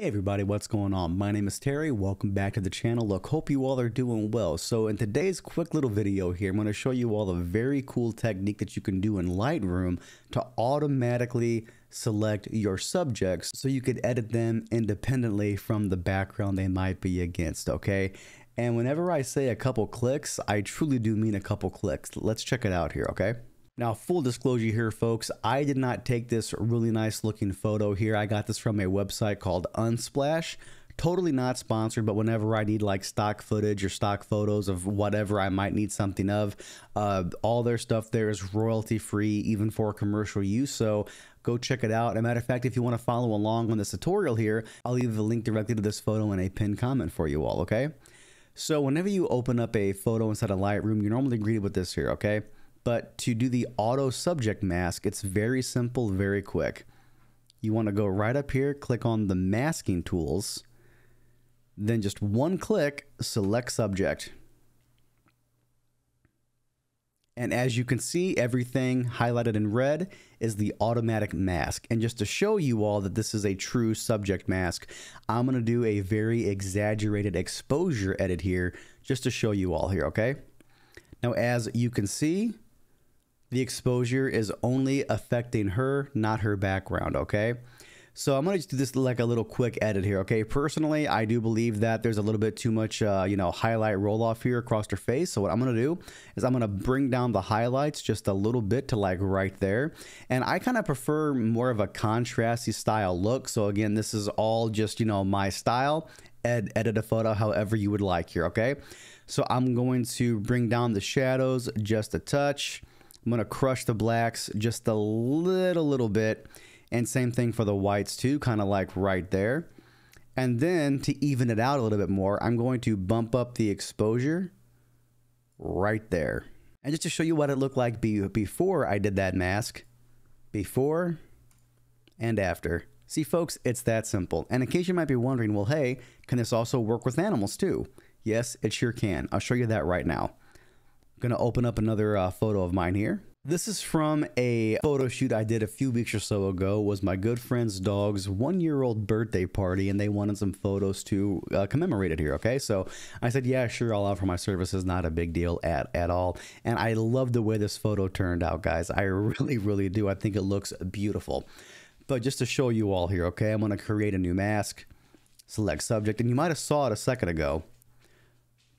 Hey everybody, what's going on? My name is Terry. Welcome back to the channel. Look, hope you all are doing well. So in today's quick little video here, I'm going to show you all a very cool technique that you can do in Lightroom to automatically select your subjects so you could edit them independently from the background they might be against, okay? And whenever I say a couple clicks, I truly do mean a couple clicks. Let's check it out here, okay? Now, full disclosure here, folks, I did not take this really nice looking photo here. I got this from a website called Unsplash. Totally not sponsored, but whenever I need like stock footage or stock photos of whatever I might need something of, all their stuff there is royalty free, even for commercial use. So go check it out. As a matter of fact, if you want to follow along on this tutorial here, I'll leave a link directly to this photo in a pinned comment for you all, okay? So whenever you open up a photo inside of Lightroom, you're normally greeted with this here, okay? But to do the auto subject mask, it's very simple, very quick. You want to go right up here, click on the masking tools, then just one click, select subject. And as you can see, everything highlighted in red is the automatic mask. And just to show you all that this is a true subject mask, I'm going to do a very exaggerated exposure edit here just to show you all here, okay? Now, as you can see, the exposure is only affecting her, not her background, okay? So I'm going to just do this like a little quick edit here, okay? Personally, I do believe that there's a little bit too much, highlight roll off here across her face. So what I'm going to do is I'm going to bring down the highlights just a little bit to like right there. And I kind of prefer more of a contrasty style look. So again, this is all just, my style. Edit a photo however you would like here, okay? So I'm going to bring down the shadows just a touch. I'm going to crush the blacks just a little bit. And same thing for the whites too, kind of like right there. And then to even it out a little bit more, I'm going to bump up the exposure right there. And just to show you what it looked like before I did that mask, before and after. See folks, it's that simple. And in case you might be wondering, well, hey, can this also work with animals too? Yes, it sure can. I'll show you that right now. I'm gonna open up another photo of mine here. This is from a photo shoot I did a few weeks or so ago. It was my good friend's dog's 1-year-old birthday party, and they wanted some photos to commemorate it here, okay? So I said, yeah, sure, I'll offer my services, not a big deal at all. And I love the way this photo turned out, guys. I really do. I think it looks beautiful. But just to show you all here, okay, I'm gonna create a new mask, select subject, and you might have saw it a second ago.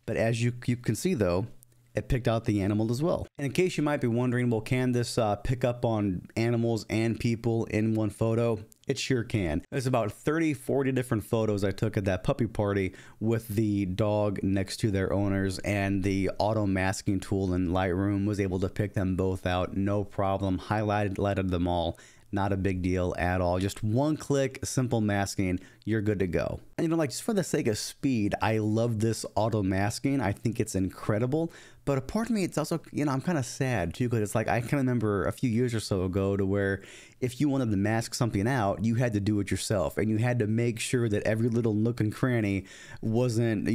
But as you can see though, it picked out the animal as well. And in case you might be wondering, well, can this pick up on animals and people in one photo? It sure can. There's about 30, 40 different photos I took at that puppy party with the dog next to their owners, and the auto masking tool in Lightroom was able to pick them both out, no problem, highlighted them all. Not a big deal at all. Just one click, simple masking, you're good to go. And just for the sake of speed, I love this auto masking. I think it's incredible. But a part of me, it's also, I'm kind of sad too, because it's like, I can remember a few years or so ago to where if you wanted to mask something out, you had to do it yourself. And you had to make sure that every little nook and cranny wasn't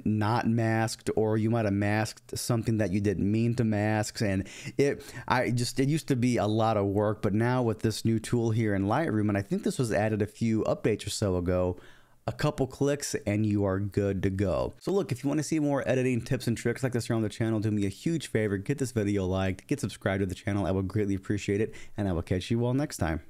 not masked, or you might have masked something that you didn't mean to mask. And it used to be a lot of work. But now with this new tool here in Lightroom, and I think this was added a few updates or so ago, a couple clicks and you are good to go. So look, if you want to see more editing tips and tricks like this here on the channel, do me a huge favor, get this video liked, get subscribed to the channel. I would greatly appreciate it, and I will catch you all next time.